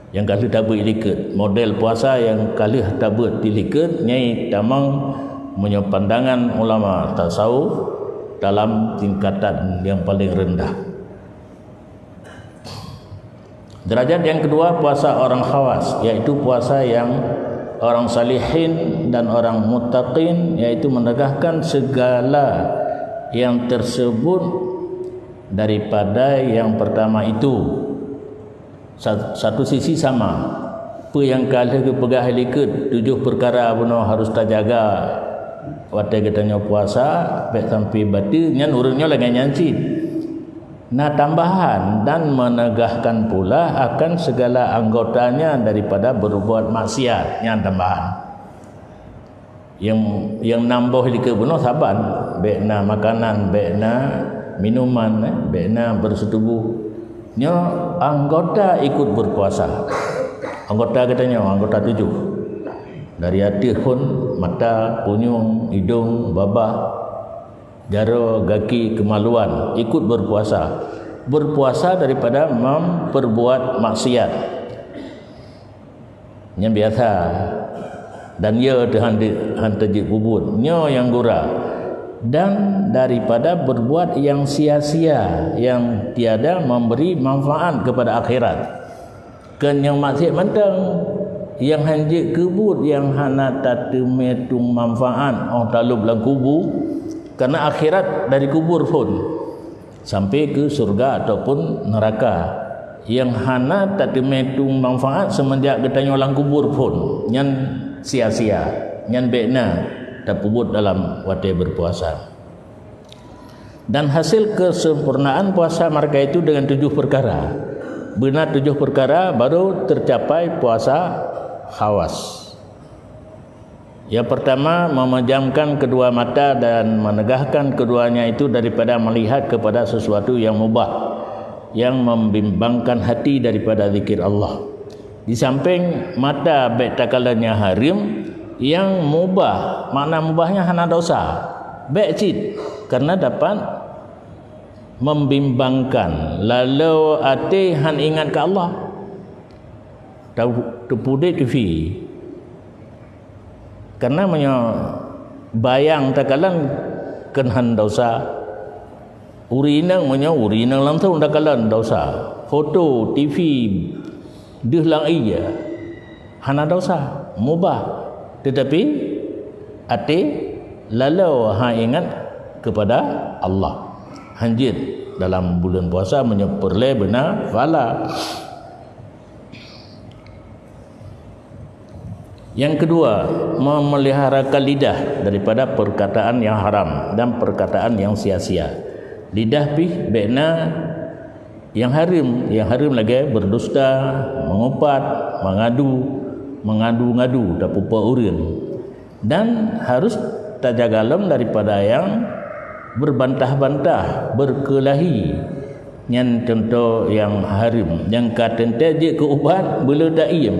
Speaker 2: Yang kali tabut ilikat, model puasa yang kali tabut ilikat nyai tamang menyopandangan ulama tasawuf dalam tingkatan yang paling rendah. Derajat yang kedua puasa orang khawas, yaitu puasa yang orang salihin dan orang muttaqin, yaitu menegahkan segala yang tersebut daripada yang pertama itu. Satu sisi sama, apa yang kali ke pegah liket 7 perkara benar harus terjaga. Watai katanya puasa baik sampai batu nyan urangnya lagi nyanci. Nah tambahan dan menegahkan pula akan segala anggotanya daripada berbuat maksiat yang tambahan. Yang nambah di kebunuh saban, baikna makanan, baikna minuman, baikna bersetubuh. Nya anggota ikut berpuasa. Anggota katanya anggota 7. Dari hati pun, mata, punyung, hidung, babah, jara, kaki, kemaluan ikut berpuasa. Berpuasa daripada memperbuat maksiat yang biasa. Dan ia hantajik bubut nya yang gura. Dan daripada berbuat yang sia-sia, yang tiada memberi manfaat kepada akhirat. Kan yang maksiat mentang, yang hanjik kebut, yang hana tatu metung manfaat talub lang kubur, karena akhirat dari kubur pun sampai ke surga ataupun neraka. Yang hana tatu metung manfaat semenjak ketanya lang kubur pun nyan sia-sia, nyan bekna terpubut dalam watai berpuasa. Dan hasil kesempurnaan puasa mereka itu dengan 7 perkara. benar 7 perkara baru tercapai puasa khawas. Yang pertama, memejamkan kedua mata dan menegahkan keduanya itu daripada melihat kepada sesuatu yang mubah, yang membimbangkan hati daripada zikir Allah. Di samping mata baik takalanya harim, yang mubah, makna mubahnya hana dosa, baik cid, karena dapat membimbangkan. Lalu hati han ingat ke Allah, terpudek TV, karena bayang takalan kenhan dosa. Urinang urinang langsung takalan dosa. Foto TV deh lang iya hana dosa, mubah. Tetapi hati lalu ingat kepada Allah. Hanjit dalam bulan puasa menyeperle benar fala. Yang kedua, memeliharakan lidah daripada perkataan yang haram dan perkataan yang sia-sia. Lidah pih bekna yang harim lagi berdusta, mengupat, mengadu-ngadu tak pupa urin. Dan harus tajagalam daripada yang berbantah-bantah, berkelahi. Yang contoh yang harim, yang kata je ke ubat bila daim,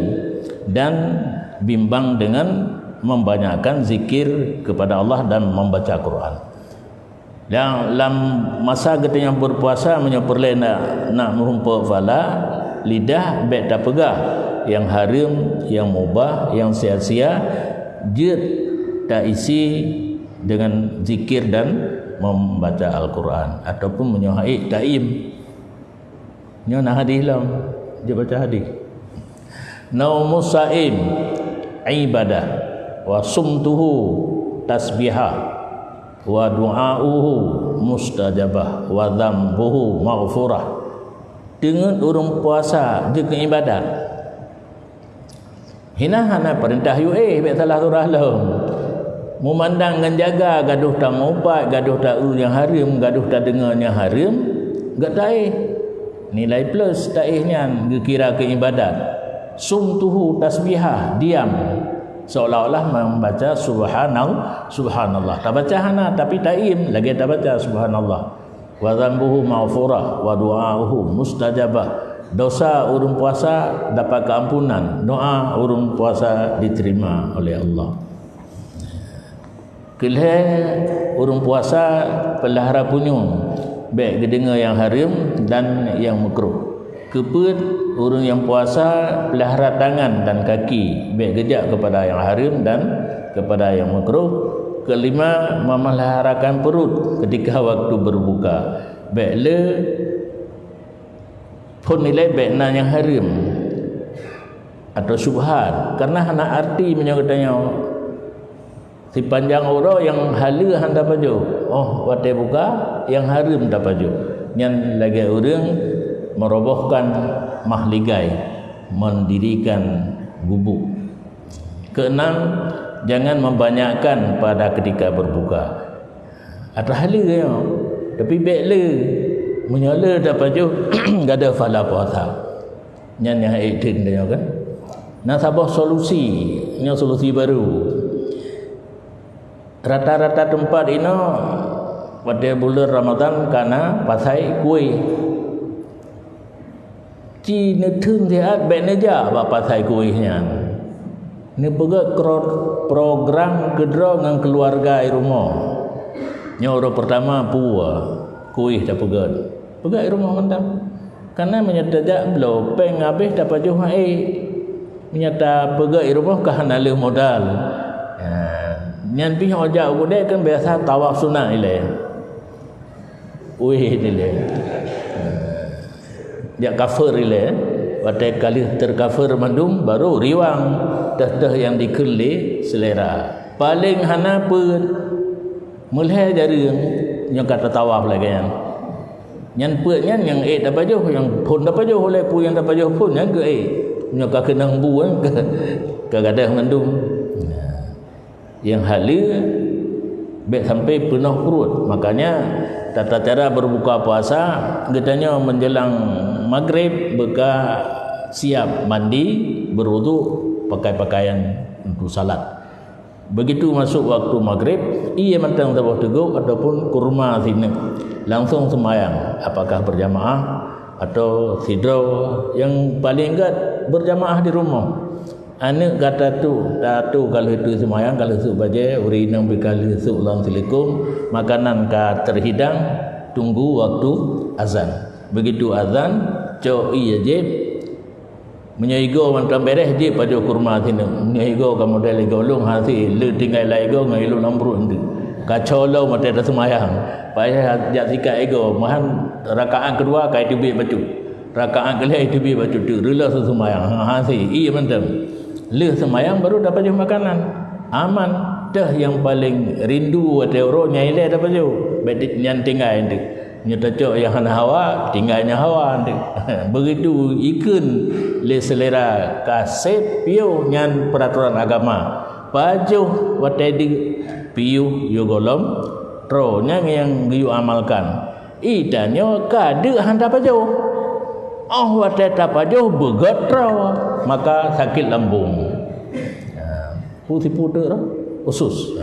Speaker 2: dan bimbang dengan membanyakkan zikir kepada Allah dan membaca Quran. Dan dalam masa kita yang berpuasa menyeperle nak merumpa fala, lidah baik tak pegah yang harim, yang mubah, yang sia-sia, dia tak isi dengan zikir dan membaca Al-Quran ataupun menyohai taim. Nyo nak hadis lam, dia baca hadis. Naumus saim ibadah wa sumtuhu tasbihah wa du'auhu mustajabah wa dhambuhu maghfurah. Dengan orang puasa dia ke ibadat. Hina perintah yu baik salah surah lahum. Memandang dengan jaga gaduh tak mengupat, gaduh tak yang harim, gaduh tak dengar yang harim, gak taih. Nilai plus taihnya kira ke ibadat. Sumtuhu tasbihah, diam, seolah-olah membaca subhanallah. Tak baca hana tapi taim lagi tak baca subhanallah. Wa dhanbuhu maghfurah wa du'auhu mustajabah. Dosa urung puasa dapat keampunan, doa urung puasa diterima oleh Allah. Kelih urung puasa pelihara punyung, baik gedengar yang harim dan yang makruh. Keput orang yang puasa pelihara tangan dan kaki, baik kejap kepada yang harim dan kepada yang makruh. Kelima, memeliharakan perut ketika waktu berbuka, baik le pun nilai baik na yang harim atau syubhat, karena hana arti menyangkutnya si panjang orang yang hala handa baju, oh waktu buka yang harim dah baju, yang lagi orang merobohkan mahligai, mendirikan gubuk. Keenam, jangan membanyakkan pada ketika berbuka. Ada hala ya, tapi baiklah menyala dah baju enggak ada fala puasa. Yang edin dia kan. Nasabah solusi, ini solusi baru. Rata-rata tempat ini pada bulan Ramadan karena pasai kuih. Cina thun sihat baik neja bapa pasai kuihnya. Ni pegat program kedua dengan keluarga di rumah. Nyoro pertama puah kuih dah pegat. Pegat di rumah mantap. Karena menyata belum peng habis dapat jual menyata pegat di rumah kahana modal. Nyan pi ojak budai kan biasa tawaf sunat ile. Wih ile. Dia kafir ile. Pada kali terkafir mandum baru riwang dah yang dikeli selera. Paling hana pun mulai dari yang kata tawaf lagi yang. Nyan putnya yang dapat jauh, yang pun dapat jauh oleh pu yang dapat jauh pun yang ke yang kena bu ke gadah mandum. Yang hala baik sampai penuh perut. Makanya tata cara berbuka puasa katanya menjelang maghrib beka siap mandi, berwuduk, pakai pakaian untuk salat. Begitu masuk waktu maghrib, ia matang tabah teguk ataupun kurma sini, langsung sembahyang, apakah berjamaah atau sidro. Yang paling enggak berjamaah di rumah. Anak kata tu, kalau itu sembahyang, kalau itu baca urinang bikali su'lam silikum, makanan ka terhidang, tunggu waktu azan. Begitu azan, cok iya je menyaigo mantan beres dia pada kurma sini. Menyaigo kamu dah lego long hasi le tinggal lego ngai lu nambrun tu. Kacau lo mata dah sembahyang. Payah jak sikat ego, mahan rakaat kedua kai tibik baca. Rakaat kelih tibik baca tu rela sembahyang. Hasi iya mantan. Le sembahyang baru dapat je makanan. Aman. Dah yang paling rindu ada orang nyai le dapat je. Bedik nyan tinggal tu. Nyetacok yang hana hawa, tinggalnya hawa. Begitu ikan le selera kasep piu nyan peraturan agama. Pajuh watedi piu yo golom tro yang giu amalkan. Idanyo kade handa pajuh. Oh wateta pajuh begot tro, maka sakit lambung. Putih putih usus.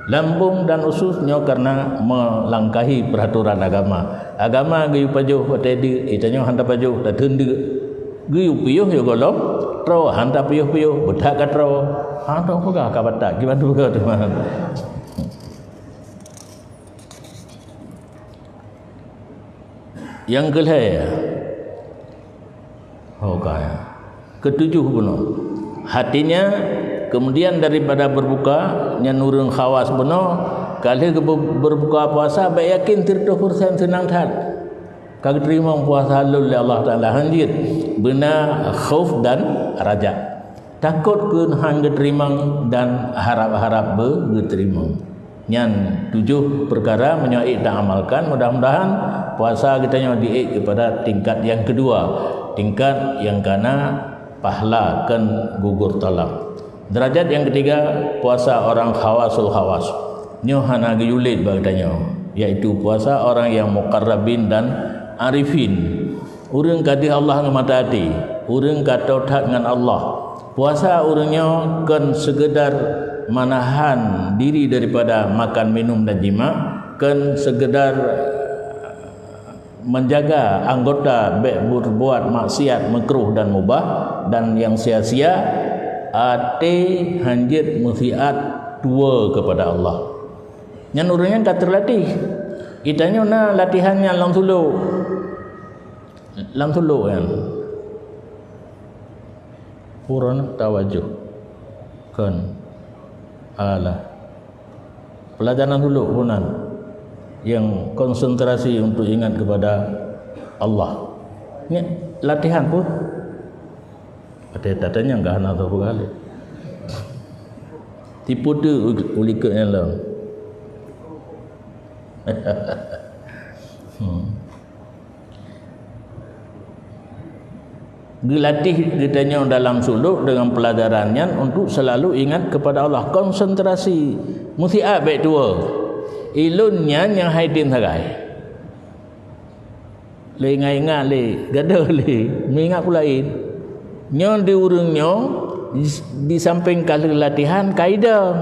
Speaker 2: Lambung dan ususnya karena melangkahi peraturan agama. Agama giu pajuh watedi idanyo handa pajuh dah tendu. Giu piuh yo golom tro handa piuh bedak ka tro. Handa pegah ka batak gimana pegah tu. Yang kelih ketujuh benar hatinya kemudian daripada berbuka nyanurung khawas benar kali berbuka puasa baik yakin 30% senang tat kagak terima puasa halal oleh Allah Taala hanjir benar khauf dan raja takut ke hang terima dan harap-harap berterima. Nyan 7 perkara menyoik dan amalkan. Mudah-mudahan puasa kita diik kepada tingkat yang kedua, tingkat yang kana pahala kan gugur talak. Derajat yang ketiga puasa orang khawasul khawas. Nyo hana giyulid bagdanya, yaitu puasa orang yang muqarrabin dan arifin. Urang kadih Allah ngemata hati, urang kata tak dengan Allah. Puasa urangnya kan segedar manahan diri daripada makan minum dan jima, kan segedar menjaga anggota berbuat maksiat makruh dan mubah dan yang sia-sia ate hanjit musiat dua kepada Allah. Yang urangnya tak terlatih. Itanya na latihannya langsung kan. Purana tawajuh kan alah pelajaran dulu punan yang konsentrasi untuk ingat kepada Allah. Ini latihan pun ada tatanya enggak hana tahu kali tipu tu uliknya lah. Dilatih kitanya dalam suluk dengan pelajarannya untuk selalu ingat kepada Allah, konsentrasi musiat baik dua ilunnya yang haidin sagai le ingat le gaduh le mengingat pula nyon diurungnya di samping kali latihan kaidah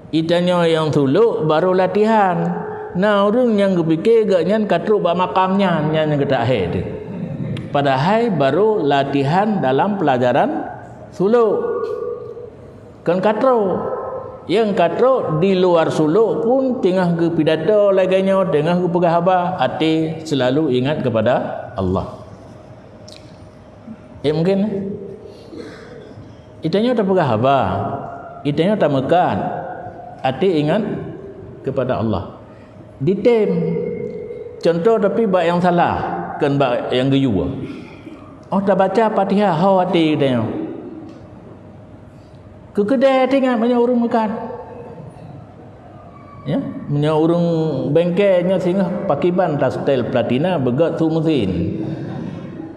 Speaker 2: itanya yang suluk baru latihan. Nah urung yang kepikir gaknya katruk bak makamnya yang kita akhir tu. Padahal baru latihan dalam pelajaran suluk. Kan katro. Yang katro di luar suluk pun tengah ke pidato laganya, tengah ke pegahaba, hati selalu ingat kepada Allah. Mungkin itanya tak pegahaba, itanya tak mekan, hati ingat kepada Allah. Ditem. Contoh tapi bak yang salah. Kan bak yang geyu. Oh tak baca Fatihah hau hati dia. Ke kedai tengah banyak orang makan. Ya, banyak orang bengkelnya sehingga pakiban tas style platina begat tu mesin.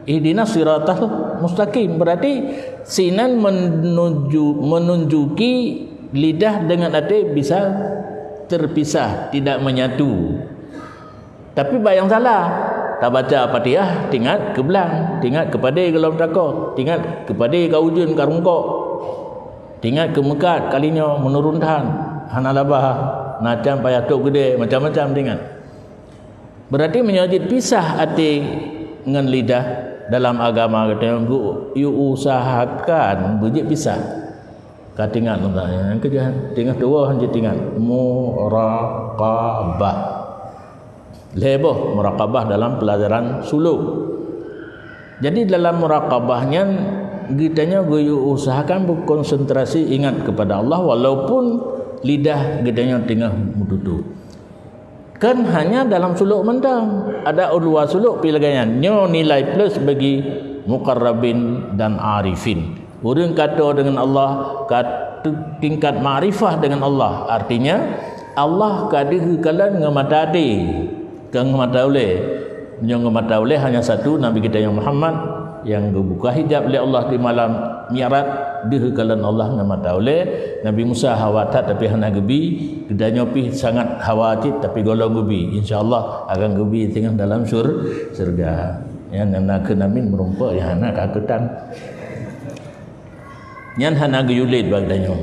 Speaker 2: Ihdinas siratal mustaqim berarti sinan menunjuki lidah dengan hati bisa terpisah, tidak menyatu. Tapi bak yang salah tak baca Fatihah tinggal ke belang, tinggal kepada gelam takor, tinggal kepada kau ujun karungkok, tinggal ke Mekat kalinya menurunkan hanalabah nacam payah tok gede macam-macam tinggal. Berarti menyajid pisah hati dengan lidah dalam agama kata you usahakan bujik pisah. Kau tinggal yang kerja tinggal dua hanya tinggal muraqabah. Leboh muraqabah dalam pelajaran suluk. Jadi dalam muraqabahnya kitanya goyo usahakan berkonsentrasi ingat kepada Allah walaupun lidah kitanya tengah mututu. Kan hanya dalam suluk mentang. Ada ulwa suluk pilagayan. Nyo nilai plus bagi muqarrabin dan arifin. Orang kata dengan Allah kata tingkat ma'rifah dengan Allah. Artinya Allah kadang-kadang ngemata hati. Kang mata oleh yang mata oleh hanya satu Nabi kita yang Muhammad yang dibuka hijab oleh Allah di malam Mi'raj dihekalan Allah ngamata oleh Nabi Musa hawata tapi hana gebi kedanya pi sangat khawatir tapi golong gebi insyaallah akan gebi tengah dalam surga yang nak nabi merumpa yang hana kaketan yang hana geyulit bagdanya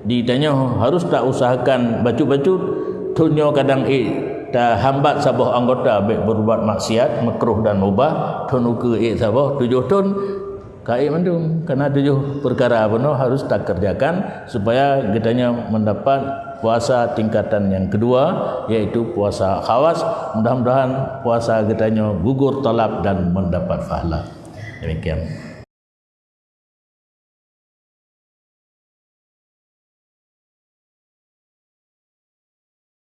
Speaker 2: ditanya harus tak usahakan bacu-bacu tunyo kadang tak hambat sabah anggota baik berbuat maksiat makruh dan mubah tunu ke sabah 7 ton kai mandum karena 7 perkara benar harus tak kerjakan supaya kitanya mendapat puasa tingkatan yang kedua yaitu puasa khawas. Mudah-mudahan puasa kitanya gugur talab dan mendapat pahala. Demikian.